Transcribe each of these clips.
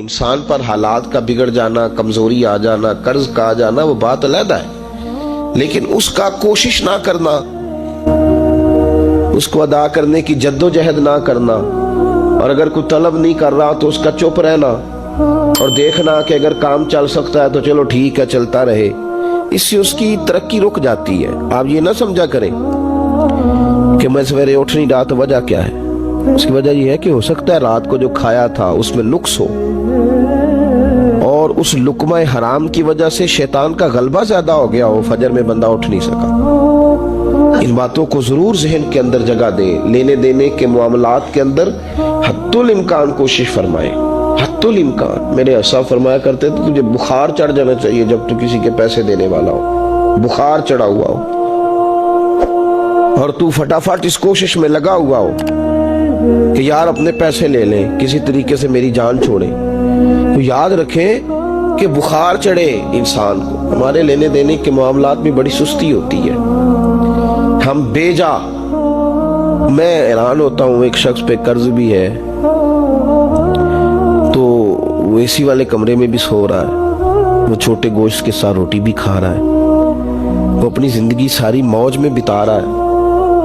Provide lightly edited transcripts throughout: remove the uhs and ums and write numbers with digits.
इंसान पर हालात का बिगड़ जाना, कमजोरी आ जाना, कर्ज का आ जाना वो बात अलग है, लेकिन उसका कोशिश ना करना, उसको अदा करने की जद्दोजहद ना करना, और अगर कोई तलब नहीं कर रहा तो उसका चुप रहना और देखना कि अगर काम चल सकता है तो चलो ठीक है चलता रहे, इससे उसकी तरक्की रुक जाती है। आप ये ना समझा करें कि मैं सवेरे उठ नहीं रहा तो वजह क्या है। उसकी वजह यह है कि हो सकता है रात को जो खाया था उसमें नुक्स हो और उस लुकमा हराम की वजह से शैतान का गलबा ज्यादा हो गया हो, फजर में बंदा उठ नहीं सका। इन बातों को जरूर जहन के अंदर जगह दे। लेने देने के मामलात के अंदर हद्दुल इम्कान कोशिश फरमाए, हद्दुल इम्कान। मेरे ऐसा फरमाया करते थे तुझे बुखार चढ़ जाना चाहिए जब तू किसी के पैसे देने वाला हो, बुखार चढ़ा हुआ हो और तू फटाफट इस कोशिश में लगा हुआ हो कि यार अपने पैसे ले लें, किसी तरीके से मेरी जान छोड़े, तो याद रखें कि बुखार चढ़े इंसान को, हमारे लेने देने के मामलात में बड़ी सुस्ती होती है। हम बेजा, मैं हैरान होता हूँ, एक शख्स पे कर्ज भी है तो वो एसी वाले कमरे में भी सो रहा है, वो छोटे गोश्त के साथ रोटी भी खा रहा है, वो अपनी जिंदगी सारी मौज में बिता रहा है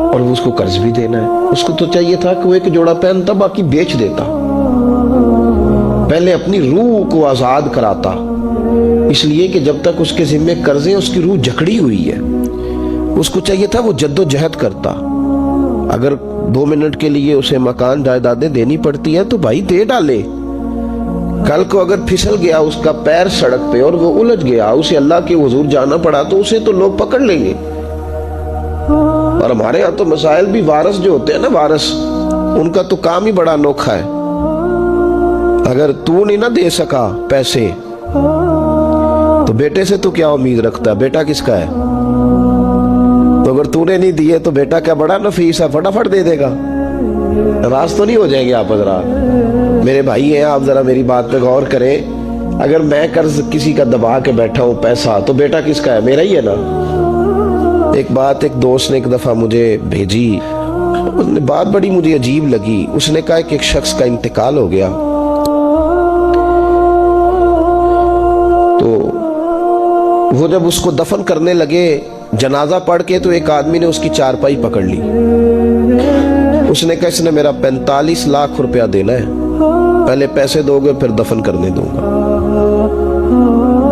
और वो उसको कर्ज भी देना है। उसको तो चाहिए था कि वो एक जोड़ा पहनता बाकी बेच देता, पहले अपनी रूह को आजाद कराता, इसलिए कि जब तक उसके जिम्मे कर्जे उसकी रूह जकड़ी हुई है। उसको चाहिए था वो जद्दोजहद करता। अगर 2 मिनट के लिए उसे मकान जायदादें देनी पड़ती है तो भाई दे डाले। कल को अगर फिसल गया उसका पैर सड़क पे और वो उलझ गया, उसे अल्लाह के हुजूर जाना पड़ा तो उसे तो लोग पकड़ लेंगे। और हमारे यहाँ तो मसाइल भी वारस जो होते हैं ना, वारस, उनका तो काम ही बड़ा अनोखा है। अगर तू नहीं ना दे सका पैसे तो बेटे से तू क्या उम्मीद रखता है? बेटा किसका है? तो अगर तूने नहीं दिए तो बेटा क्या बड़ा नफीस है, फटाफट दे देगा। नाराज तो नहीं हो जाएंगे आप जरा? मेरे भाई हैं, आप जरा मेरी बात पे गौर करें। अगर मैं कर्ज किसी का दबा के बैठा हूं पैसा, तो बेटा किसका है? मेरा ही है ना। एक बात एक दोस्त ने एक दफा मुझे भेजी, उसने बात बड़ी मुझे अजीब लगी। उसने कहा कि एक शख्स का इंतकाल हो गया, तो वो जब उसको दफन करने लगे, जनाजा पढ़ के, तो एक आदमी ने उसकी चारपाई पकड़ ली। उसने कहा इसने मेरा 45 लाख रुपया देना है, पहले पैसे दोगे फिर दफन करने दूंगा,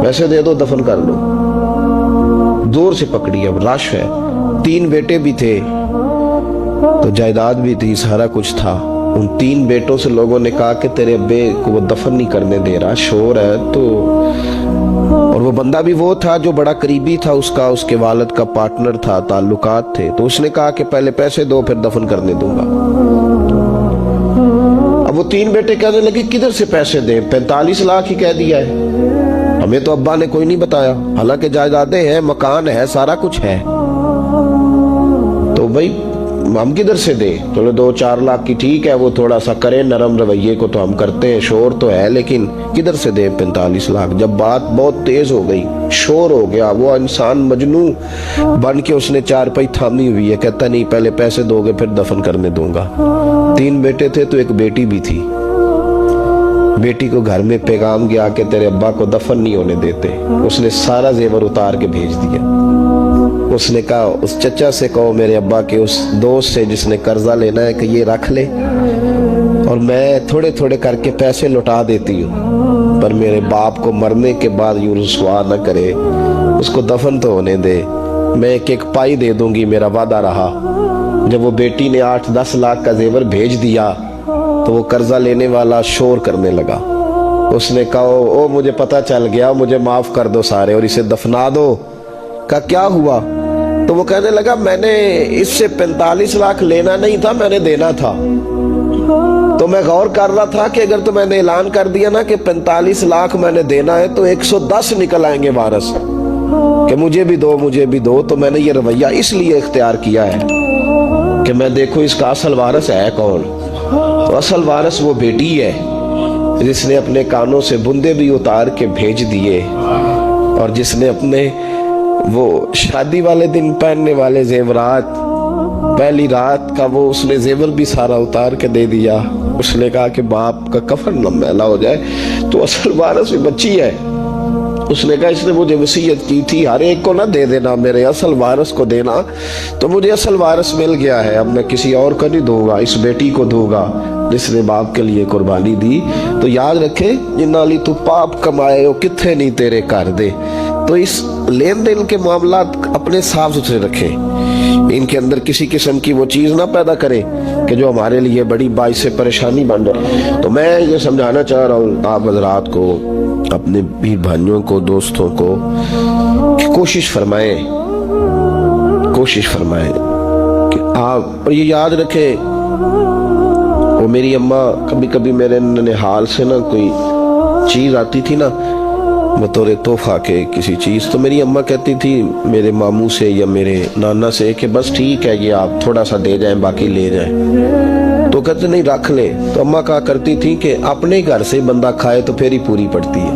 पैसे दे दो दफन कर लो। जोर से पकड़ी, अब रश है, 3 बेटे भी थे तो जायदाद भी थी, सारा कुछ था। उन 3 बेटों से लोगों ने कहा कि तेरे अब्बे को वो दफन नहीं करने दे रहा, शोर है। तो और वो बंदा भी वो था जो बड़ा करीबी था उसका, उसके वालिद का पार्टनर था, ताल्लुकात थे। तो उसने कहा कि पहले पैसे दो फिर दफन करने दूंगा। अब वो 3 बेटे कहने लगे किधर से पैसे दें, 45 लाख ही कह दिया है, हमें तो अब्बा ने कोई नहीं बताया, हालांकि जायदादें हैं, मकान है, सारा कुछ है, तो भाई हम किधर से दे? चलो 2-4 लाख की ठीक है, वो थोड़ा सा करे नरम रवैये को तो हम करते हैं, शोर तो है, लेकिन किधर से दे 45 लाख? जब बात बहुत तेज हो गई, शोर हो गया, वो इंसान मजनू बन के उसने चारपाई थामी हुई है, कहता नहीं पहले पैसे दोगे फिर दफन करने दूंगा। 3 बेटे थे तो एक बेटी भी थी। बेटी को घर में पैगाम गया कि तेरे अब्बा को दफन नहीं होने देते। उसने सारा जेवर उतार के भेज दिया। उसने कहा उस चचा से कहो मेरे अब्बा के उस दोस्त से जिसने कर्जा लेना है कि ये रख ले और मैं थोड़े थोड़े करके पैसे लौटा देती हूँ, पर मेरे बाप को मरने के बाद यूं रुसवा न करे, उसको दफन तो होने दे, मैं एक पाई दे दूंगी, मेरा वादा रहा। जब वो बेटी ने 8-10 लाख का जेवर भेज दिया तो वो कर्जा लेने वाला शोर करने लगा। उसने कहा ओ मुझे पता चल गया, मुझे माफ कर दो सारे और इसे दफना दो। का क्या हुआ? तो वो कहने लगा मैंने इससे 45 लाख लेना नहीं था, मैंने देना था। तो मैं गौर कर रहा था कि अगर तो मैंने ऐलान कर दिया ना कि 45 लाख मैंने देना है तो 110 निकल आएंगे वारस कि मुझे भी दो, मुझे भी दो। तो मैंने ये रवैया इसलिए इख्तियार किया है कि मैं देखो इसका असल वारस है कौन। तो असल वारस वो बेटी है जिसने अपने कानों से बुंदे भी उतार के भेज दिए और जिसने अपने वो शादी वाले दिन पहनने वाले जेवरात पहली रात का वो उसने जेवर भी सारा उतार के दे दिया। उसने कहा कि बाप का कफन न मैला हो जाए तो असल वारिस में बच्ची है। उसने कहा इसने मुझे वसीयत की थी हर एक को ना दे देना, मेरे असल वारिस को देना, तो मुझे असल वारिस मिल गया है, अब मैं किसी और को नहीं दूंगा, इस बेटी को दूंगा जिसने बाप के लिए कुर्बानी दी। तो याद रखे जिन्ना तू पाप कमाए हो किथे नहीं तेरे कर दे। तो इस लेन देन के मामला अपने साफ सुथरे रखें, इनके अंदर किसी किस्म की वो चीज़ ना पैदा करें कि जो हमारे लिए बड़ी बाइस परेशानी बन जाए। तो मैं ये समझाना चाह रहा हूँ आप हजरात को, अपने भी भाइयों को, दोस्तों को, कि कोशिश फरमाएं कि आप, और ये याद रखें, वो मेरी अम्मा कभी कभी मेरे ननिहाल से ना कोई चीज़ आती थी ना बतौर तोहफा के किसी चीज़, तो मेरी अम्मा कहती थी मेरे मामू से या मेरे नाना से कि बस ठीक है ये आप थोड़ा सा दे जाएं बाकी ले जाएं। तो कहते नहीं रख ले। तो अम्मा कहा करती थी कि अपने घर से बंदा खाए तो फिर ही पूरी पड़ती है,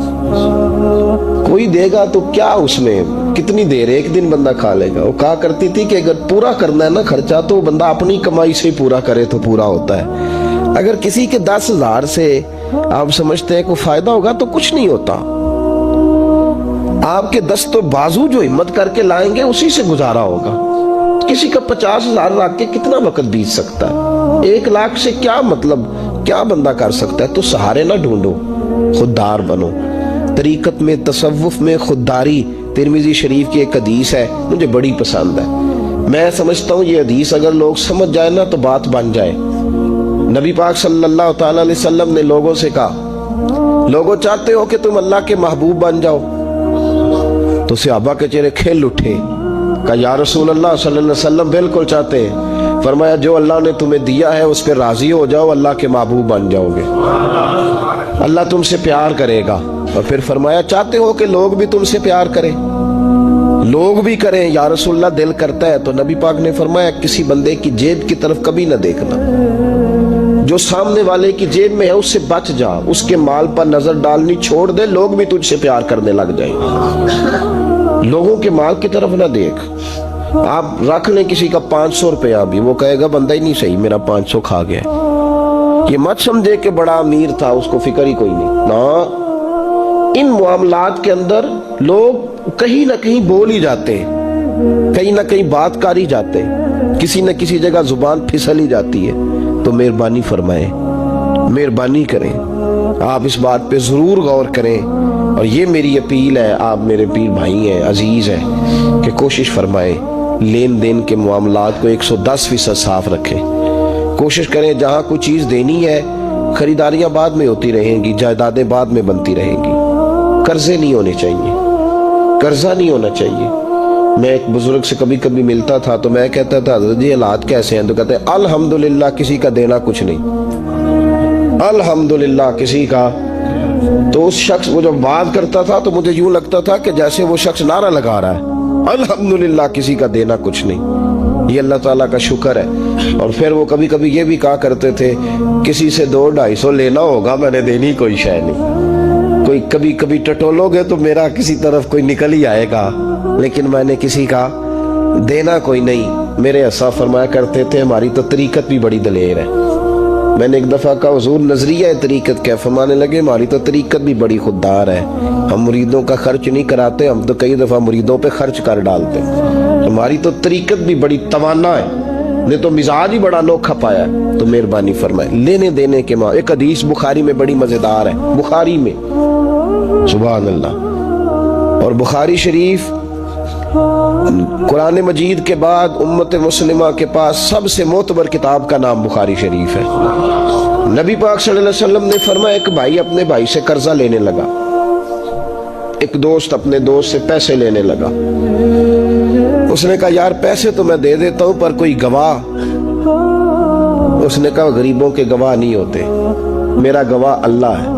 कोई देगा तो क्या उसमें कितनी देर, एक दिन बंदा खा लेगा। वो कहा करती थी कि अगर पूरा करना है ना खर्चा तो बंदा अपनी कमाई से पूरा करे तो पूरा होता है। अगर किसी के 10,000 से आप समझते हैं कोई फायदा होगा तो कुछ नहीं होता। आपके दस्तो बाजू जो हिम्मत करके लाएंगे उसी से गुजारा होगा। किसी का 50,000 रख के कितना वक्त बीत सकता है, 1 लाख से क्या मतलब, क्या बंदा कर सकता है। तो सहारे ना ढूंढो, खुददार बनो। तरीकत में, तसव्वुफ में खुददारी, तिरमिजी शरीफ की एक हदीस है मुझे बड़ी पसंद है। मैं समझता हूँ ये हदीस अगर लोग समझ जाए ना तो बात बन जाए। नबी पाक सल्लल्लाहु अलैहि वसल्लम ने लोगों से कहा, लोगों चाहते हो कि तुम अल्लाह के महबूब बन जाओ? तो सहाबा के चेहरे खिल उठे। कहा या रसूल अल्लाह सल्लल्लाहु अलैहि वसल्लम बिल्कुल चाहते हैं। फरमाया जो अल्लाह ने तुम्हें दिया है उस पर राजी हो जाओ, अल्लाह के महबूब बन जाओगे, अल्लाह तुमसे प्यार करेगा। और फिर फरमाया चाहते हो कि लोग भी तुमसे प्यार करें? लोग भी करें या रसूल अल्लाह, दिल करता है। तो नबी पाक ने फरमाया किसी बंदे की जेब की तरफ कभी ना देखना, जो सामने वाले की जेब में है उससे बच जा, उसके माल पर नजर डालनी छोड़ दे, लोग भी तुझसे प्यार करने लग जाएंगे। लोगों के माल की तरफ ना देख। आप रख लें किसी का 500 रुपया भी, वो कहेगा बंदा ही नहीं सही, मेरा 500 खा गया। ये मत समझे कि बड़ा अमीर था उसको फिक्र ही कोई नहीं ना। इन मामलात के अंदर लोग कहीं ना कहीं बोल ही जाते हैं, कहीं ना कहीं बात कर ही जाते हैं, किसी न किसी जगह जुबान फिसल ही जाती है। तो मेहरबानी फरमाएं, मेहरबानी करें, आप इस बात पे जरूर गौर करें। और ये मेरी अपील है, आप मेरे पीर भाई हैं, अजीज हैं, कि कोशिश फरमाएं लेन देन के मामलात को 110% साफ रखें। कोशिश करें जहाँ कोई चीज़ देनी है, खरीदारियाँ बाद में होती रहेंगी, जायदादें बाद में बनती रहेंगी, कर्जे नहीं होने चाहिए, कर्जा नहीं होना चाहिए। मैं एक बुजुर्ग से कभी कभी मिलता था तो मैं कहता था हज़रत जी हालात कैसे हैं? तो कहते हैं अल्हम्दुलिल्लाह किसी का देना कुछ नहीं, अल्हम्दुलिल्लाह किसी का। तो उस शख्स वो जब बात करता था तो मुझे यूं लगता था कि जैसे वो शख्स नारा लगा रहा है, अल्हम्दुलिल्लाह किसी का देना कुछ नहीं, ये अल्लाह ताला का शुक्र है। और फिर वो कभी कभी ये भी कहा करते थे किसी से 200-250 लेना होगा, मैंने देनी कोई शय नहीं। कोई कभी कभी टटोलोगे तो मेरा किसी तरफ कोई निकल ही आएगा, लेकिन मैंने किसी का देना कोई नहीं। मेरे असा फरमाया करते थे हमारी तो तरीकत भी बड़ी दलेर है। मैंने एक दफ़ा कहा हुजूर नजरिया तरीकत क्या? फरमाने लगे हमारी तो तरीकत भी बड़ी खुददार है, हम मुरीदों का खर्च नहीं कराते, हम तो कई दफ़ा मुरीदों पे खर्च कर डालते। हमारी तो तरीकत भी बड़ी तवाना है, ने तो मिजाज ही बड़ा अनोखा पाया है। तो मेहरबानी फरमाए लेने देने के मां। एक हदीस बुखारी में बड़ी मजेदार है, बुखारी में, सुभान अल्लाह। और बुखारी शरीफ कुरान मजीद के बाद उम्मत मुस्लिमा के पास सबसे मोतबर किताब का नाम बुखारी शरीफ है। नबी पाक सल्लल्लाहु अलैहि वसल्लम ने फरमाया एक भाई अपने भाई से कर्जा लेने लगा, एक दोस्त अपने दोस्त से पैसे लेने लगा। उसने कहा यार पैसे तो मैं दे देता हूं पर कोई गवाह। उसने कहा गरीबों के गवाह नहीं होते, मेरा गवाह अल्लाह है।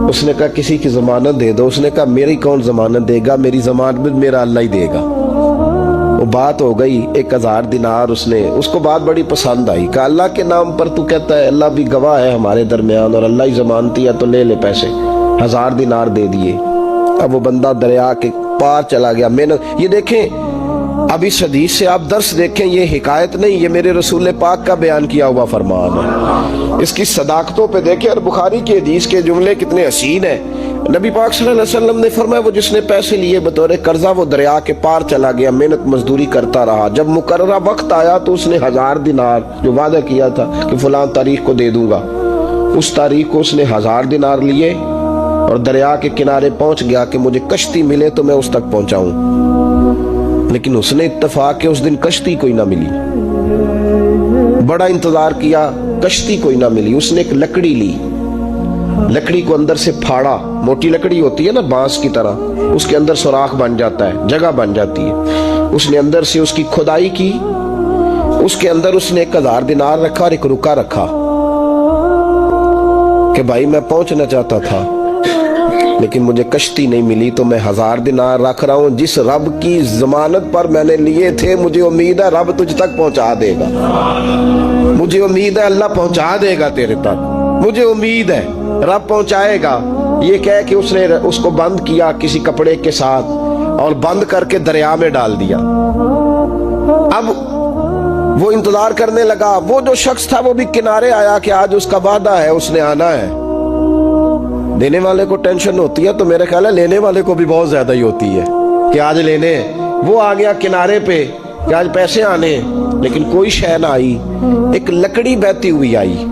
उसने कहा किसी की जमानत दे दो। उसने कहा मेरी कौन जमानत देगा, मेरी जमानत मेरा अल्लाह ही देगा। वो बात हो गई, 1000 दिनार उसको बात बड़ी पसंद आई। कहा अल्लाह के नाम पर तू कहता है, अल्लाह भी गवाह है हमारे दरमियान और अल्लाह ही जमानती है, तो ले ले पैसे। 1000 दिनार दे दिए। अब वो बंदा दरिया के पार चला गया। मैंने ये देखें, اب اس حدیث سے آپ درس دیکھیں، یہ حکایت نہیں، یہ میرے رسول پاک کا بیان کیا ہوا فرمان ہے۔ اس کی صداقتوں پہ دیکھیں، اور بخاری کی حدیث کے جملے کتنے حسین ہیں۔ نبی پاک صلی اللہ علیہ وسلم نے فرمایا وہ جس نے پیسے لیے بطور قرضہ وہ دریا کے پار چلا گیا، محنت مزدوری کرتا رہا، جب مقررہ وقت آیا تو اس نے 1000 دینار جو وعدہ کیا تھا کہ فلاں تاریخ کو دے دوں گا، اس تاریخ کو اس نے 1000 دینار لیے اور دریا کے کنارے پہنچ گیا کہ مجھے کشتی ملے تو میں اس تک پہنچاؤں، لیکن اس نے اتفاق کہ اس دن کشتی کوئی نہ ملی، بڑا انتظار کیا، کشتی کوئی نہ ملی۔ اس نے ایک لکڑی لی، لکڑی کو اندر سے پھاڑا، موٹی لکڑی ہوتی ہے نا بانس کی طرح، اس کے اندر سوراخ بن جاتا ہے، جگہ بن جاتی ہے، اس نے اندر سے اس کی کھدائی کی، اس کے اندر اس نے 1000 دینار رکھا اور ایک رکا رکھا کہ بھائی میں پہنچنا چاہتا تھا لیکن مجھے کشتی نہیں ملی تو میں 1000 دینار رکھ رہا ہوں، جس رب کی ضمانت پر میں نے لیے تھے مجھے امید ہے رب تجھ تک پہنچا دے گا، مجھے امید ہے اللہ پہنچا دے گا تیرے تک، مجھے امید ہے رب پہنچائے گا۔ یہ کہہ کہ اس نے اس کو بند کیا کسی کپڑے کے ساتھ اور بند کر کے دریا میں ڈال دیا۔ اب وہ انتظار کرنے لگا، وہ جو شخص تھا وہ بھی کنارے آیا کہ آج اس کا وعدہ ہے، اس نے آنا ہے۔ دینے والے کو ٹینشن ہوتی ہے تو میرے خیال ہے لینے والے کو بھی بہت زیادہ ہی ہوتی ہے کہ آج لینے، وہ آ گیا کنارے پہ کہ آج پیسے آنے، لیکن کوئی شے نہ آئی، ایک لکڑی بہتی ہوئی آئی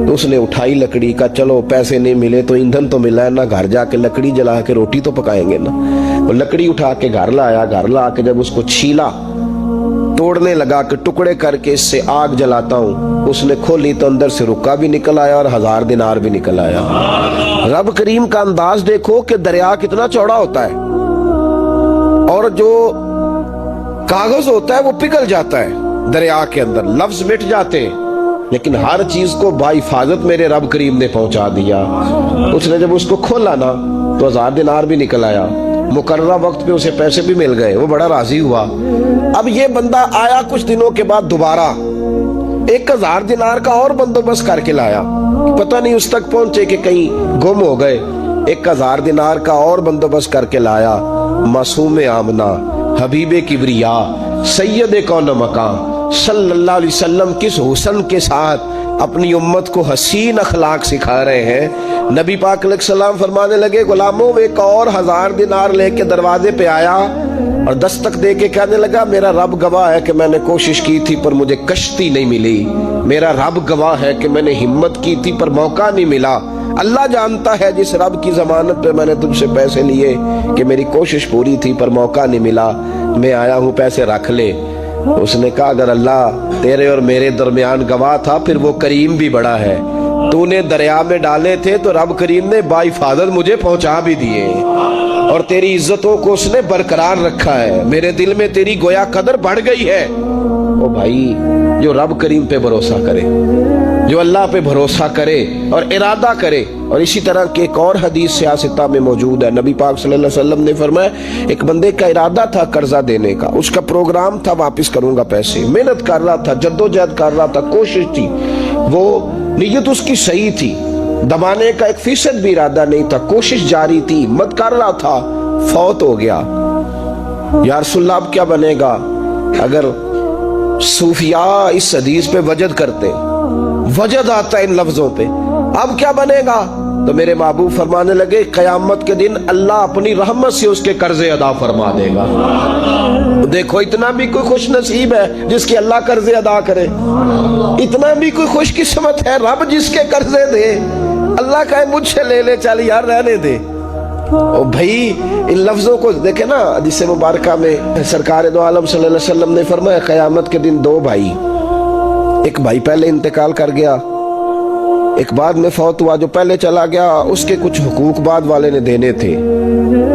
تو اس نے اٹھائی لکڑی کا، چلو پیسے نہیں ملے تو ایندھن تو ملا ہے نا، گھر جا کے لکڑی جلا کے روٹی تو پکائیں گے نا۔ وہ لکڑی اٹھا کے گھر لایا، گھر لا کے جب اس کو چھیلا، توڑنے لگا کہ ٹکڑے کر کے اس سے آگ جلاتا ہوں، اس نے کھولی تو اندر سے رکا بھی نکل آیا اور 1000 دینار بھی نکل آیا۔ رب کریم کا انداز دیکھو کہ دریا کتنا چوڑا ہوتا ہے اور جو کاغذ ہوتا ہے وہ پگھل جاتا ہے دریا کے اندر، لفظ مٹ جاتے، لیکن ہر چیز کو بحفاظت میرے رب کریم نے پہنچا دیا۔ اس نے جب اس کو کھولا نا تو 1000 دینار بھی نکل آیا، مقررہ وقت پہ اسے پیسے بھی مل گئے، وہ بڑا راضی ہوا۔ اب یہ بندہ آیا کچھ دنوں کے بعد دوبارہ 1000 دینار کا اور بندوبست کر کے لایا، پتہ نہیں اس تک پہنچے کہ کہیں گم ہو گئے، 1000 دینار کا اور بندوبست کر کے لایا۔ معصوم آمنہ، حبیب کبریا، سید کون مکان صلی اللہ علیہ وسلم کس حسن کے ساتھ اپنی امت کو حسین اخلاق سکھا رہے ہیں۔ نبی پاک علیہ السلام فرمانے لگے غلاموں ایک اور 1000 دینار لے کے دروازے پہ آیا اور دستک دے کے کہنے لگا میرا رب گواہ ہے کہ میں نے کوشش کی تھی پر مجھے کشتی نہیں ملی، میرا رب گواہ ہے کہ میں نے ہمت کی تھی پر موقع نہیں ملا، اللہ جانتا ہے جس رب کی ضمانت پہ میں نے تجھ سے پیسے لیے کہ میری کوشش پوری تھی پر موقع نہیں ملا، میں آیا ہوں پیسے رکھ لے۔ اس نے کہا اگر اللہ تیرے اور میرے درمیان گواہ تھا پھر وہ کریم بھی بڑا ہے، تو نے دریا میں ڈالے تھے تو رب کریم نے بحفاظت مجھے پہنچا بھی دیے اور تیری عزتوں کو اس نے برقرار رکھا ہے، میرے دل میں تیری گویا قدر بڑھ گئی ہے۔ او بھائی جو رب کریم پہ بھروسہ کرے، جو اللہ پہ بھروسہ کرے اور ارادہ کرے، اور اسی طرح کی ایک اور حدیث سیاستہ میں موجود ہے، نبی پاک صلی اللہ علیہ وسلم نے فرمایا ایک بندے کا ارادہ تھا قرضہ دینے کا، اس کا پروگرام تھا واپس کروں گا پیسے، محنت کر رہا تھا، جدوجہد کر رہا تھا، کوشش تھی، وہ نیت اس کی صحیح تھی، دبانے کا 1% بھی ارادہ نہیں تھا، کوشش جاری تھی، ہمت کر رہا تھا، فوت ہو گیا۔ یا رسول اللہ اب کیا بنے گا؟ اگر صوفیاء اس حدیث پہ وجد کرتے، وجد آتا ہے ان لفظوں پہ، اب کیا بنے گا؟ تو میرے محبوب فرمانے لگے قیامت کے دن اللہ اپنی رحمت سے اس کے قرضے ادا فرما دے گا۔ دیکھو اتنا بھی کوئی خوش نصیب ہے جس کے اللہ قرضے ادا کرے، اتنا بھی کوئی خوش قسمت ہے رب جس کے قرضے دے، اللہ کہے مجھ سے لے لے چل یار رہنے دے۔ اور بھائی ان لفظوں کو دیکھیں نا، حدیث مبارکہ میں سرکار دو عالم صلی اللہ علیہ وسلم نے فرمایا قیامت کے دن 2 بھائی، ایک بھائی پہلے انتقال کر گیا، ایک بعد میں فوت ہوا، جو پہلے چلا گیا اس کے کچھ حقوق بعد والے نے دینے تھے،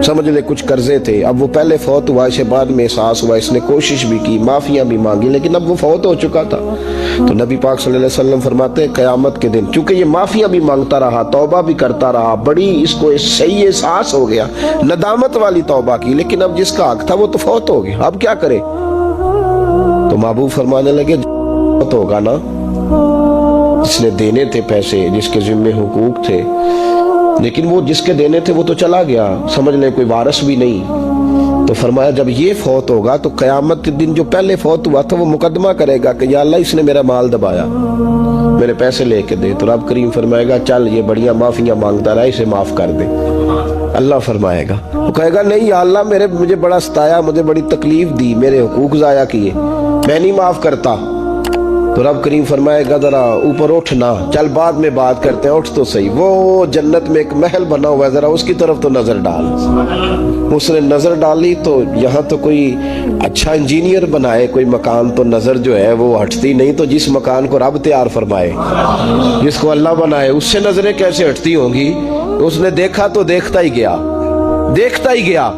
سمجھ لے کچھ قرضے تھے، اب وہ پہلے فوت ہوا، اسے بعد میں احساس ہوا، اس نے کوشش بھی کی، معافیاں بھی مانگی، لیکن اب وہ فوت ہو چکا تھا۔ تو نبی پاک صلی اللہ علیہ وسلم فرماتے ہیں قیامت کے دن چونکہ یہ معافیاں بھی مانگتا رہا، توبہ بھی کرتا رہا، بڑی اس کو صحیح احساس ہو گیا، ندامت والی توبہ کی، لیکن اب جس کا حق تھا وہ تو فوت ہو گیا، اب کیا کرے؟ تو محبوب فرمانے لگے فوت ہوگا نا، جس نے دینے تھے پیسے، جس کے ذمہ حقوق تھے، لیکن وہ جس کے دینے تھے وہ تو چلا گیا، سمجھ لیں کوئی وارث بھی نہیں، تو فرمایا جب یہ فوت ہوگا تو قیامت کے دن جو پہلے فوت ہوا تھا وہ مقدمہ کرے گا کہ یا اللہ اس نے میرا مال دبایا، میرے پیسے لے کے دے. تو رب کریم فرمائے گا چل یہ بڑیاں معافیاں مانگتا رہا، اسے معاف کر دے. اللہ فرمائے گا، وہ کہے گا نہیں یا اللہ مجھے بڑا ستایا، مجھے بڑی تکلیف دی، میرے حقوق ضائع کیے، میں نہیں معاف کرتا. تو رب کریم فرمائے گا ذرا اوپر اٹھنا، چل بعد میں بات کرتے ہیں، اٹھ تو صحیح. وہ جنت میں ایک محل بنا ہوا ہے، ذرا اس کی طرف تو نظر ڈال. اس نے نظر ڈالی تو یہاں تو کوئی اچھا انجینئر بنائے کوئی مکان تو نظر جو ہے وہ ہٹتی نہیں. تو جس مکان کو رب تیار فرمائے، جس کو اللہ بنائے، اس سے نظریں کیسے ہٹتی ہوں گی؟ اس نے دیکھا تو دیکھتا ہی گیا، دیکھتا ہی گیا.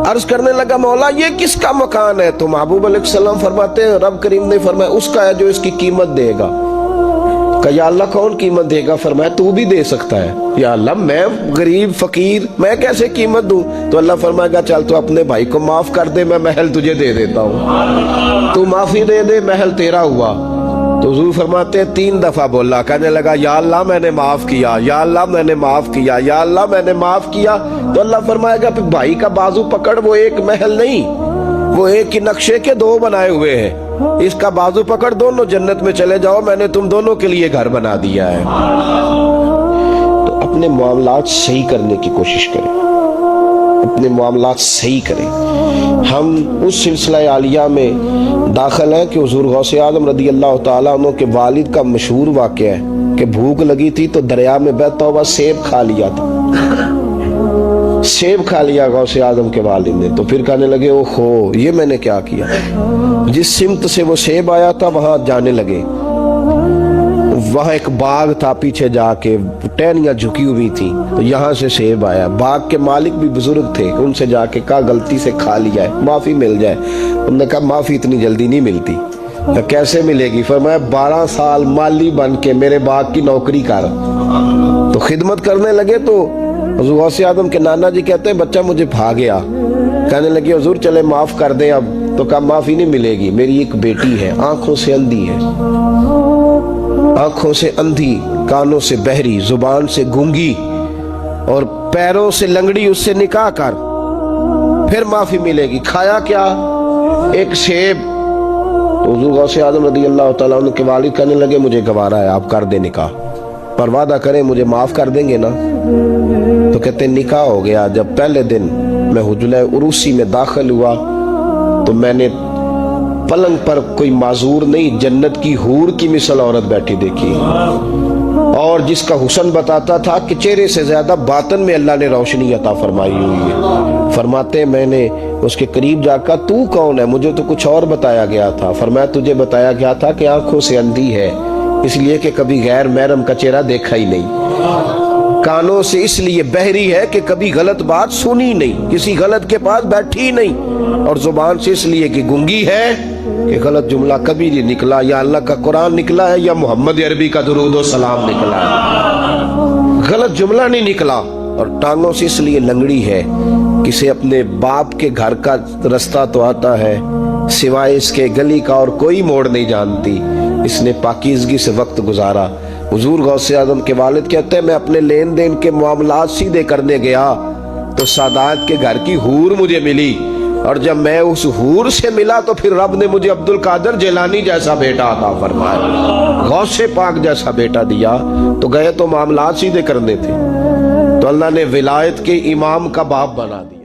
عرض کرنے لگا مولا یہ کس کا مکان ہے؟ تو محبوب علیہ السلام فرماتے ہیں رب کریم نے فرمایا اس کا ہے جو اس کی قیمت دے گا. کہ یا اللہ کون قیمت دے گا؟ فرمایا تو بھی دے سکتا ہے. یا اللہ میں غریب فقیر، میں کیسے قیمت دوں؟ تو اللہ فرمائے گا چل تو اپنے بھائی کو معاف کر دے، میں محل تجھے دے دیتا ہوں، تو معافی دے دے، محل تیرا ہوا. تو حضور فرماتے ہیں 3 دفعہ بولا، کہنے لگا یا اللہ میں نے معاف کیا، یا اللہ میں نے معاف کیا، یا اللہ میں نے معاف کیا. تو اللہ فرمائے گا پھر بھائی کا بازو پکڑ، وہ ایک محل نہیں، وہ ایک ہی نقشے کے 2 بنائے ہوئے ہیں. اس کا بازو پکڑ، دونوں جنت میں چلے جاؤ، میں نے تم دونوں کے لیے گھر بنا دیا ہے. تو اپنے معاملات صحیح کرنے کی کوشش کریں، اپنے معاملات صحیح کریں. ہم اس سلسلہ عالیہ میں داخل ہیں کہ حضور غوث اعظم رضی اللہ تعالیٰ عنہ کے والد کا مشہور واقعہ ہے کہ بھوک لگی تھی تو دریا میں بہتا ہوا سیب کھا لیا تھا. سیب کھا لیا غوث اعظم کے والد نے. تو پھر کہنے لگے اوہو یہ میں نے کیا کیا. جس سمت سے وہ سیب آیا تھا وہاں جانے لگے. وہاں ایک باغ تھا، پیچھے جا کے ٹہنیاں جھکی ہوئی تھی، تو یہاں سے سیب آیا. باغ کے مالک بھی بزرگ تھے، ان سے جا کے کہا غلطی سے کھا لیا ہے، معافی مل جائے. انہوں نے کہا معافی اتنی جلدی نہیں ملتی. کیسے ملے گی؟ فرمایا 12 سال مالی بن کے میرے باغ کی نوکری کر. تو خدمت کرنے لگے. تو حضور غوث اعظم کے نانا جی کہتے ہیں بچہ مجھے بھاگ گیا. کہنے لگے حضور چلے معاف کر دیں اب. تو کہا معافی نہیں ملے گی، میری ایک بیٹی ہے، آنکھوں سے اندھی ہے، آنکھوں سے اندھی، کانوں سے بہری، زبان سے گونگی اور پیروں سے لنگڑی، اس سے نکاح کر، پھر معافی ملے گی. کھایا کیا؟ ایک سیب. تو حضور غوث اعظم رضی اللہ تعالیٰ عنہ کے والد کہنے لگے مجھے گوارا ہے، آپ کر دیں نکاح، پر وعدہ کریں مجھے معاف کر دیں گے نا؟ تو کہتے ہیں نکاح ہو گیا. جب پہلے دن میں حجلہ عروسی میں داخل ہوا تو میں نے پلنگ پر کوئی معذور نہیں، جنت کی حور کی مثل عورت بیٹھی دیکھی، اور جس کا حسن بتاتا تھا کہ چہرے سے زیادہ باطن میں اللہ نے روشنی عطا فرمائی ہوئی ہے. فرماتے میں نے اس کے قریب جا کر تو کون ہے؟ مجھے تو کچھ اور بتایا گیا تھا. فرمایا تجھے بتایا گیا تھا کہ آنکھوں سے اندھی ہے، اس لیے کہ کبھی غیر محرم کا چہرہ دیکھا ہی نہیں، کانوں سے اس لیے بہری ہے کہ کبھی غلط بات سنی نہیں، کسی غلط کے پاس بیٹھی نہیں، اور زبان سے اس لیے کہ گونگی ہے کہ غلط جملہ کبھی نہیں نکلا، یا اللہ کا قرآن نکلا ہے یا محمد عربی کا درود و سلام نکلا ہے، غلط جملہ نہیں نکلا. اور ٹانگوں سے اس لیے لنگڑی ہے، کسے اپنے باپ کے گھر کا رستہ تو آتا ہے، سوائے اس کے گلی کا اور کوئی موڑ نہیں جانتی. اس نے پاکیزگی سے وقت گزارا. حضور غوث اعظم کے والد کہتے ہیں میں اپنے لین دین کے معاملات سیدھے کرنے گیا تو سادات کے گھر کی حور مجھے ملی، اور جب میں اس حور سے ملا تو پھر رب نے مجھے عبد القادر جیلانی جیسا بیٹا عطا فرمایا، غوث پاک جیسا بیٹا دیا. تو گئے تو معاملات سیدھے کرنے تھے، تو اللہ نے ولایت کے امام کا باپ بنا دیا.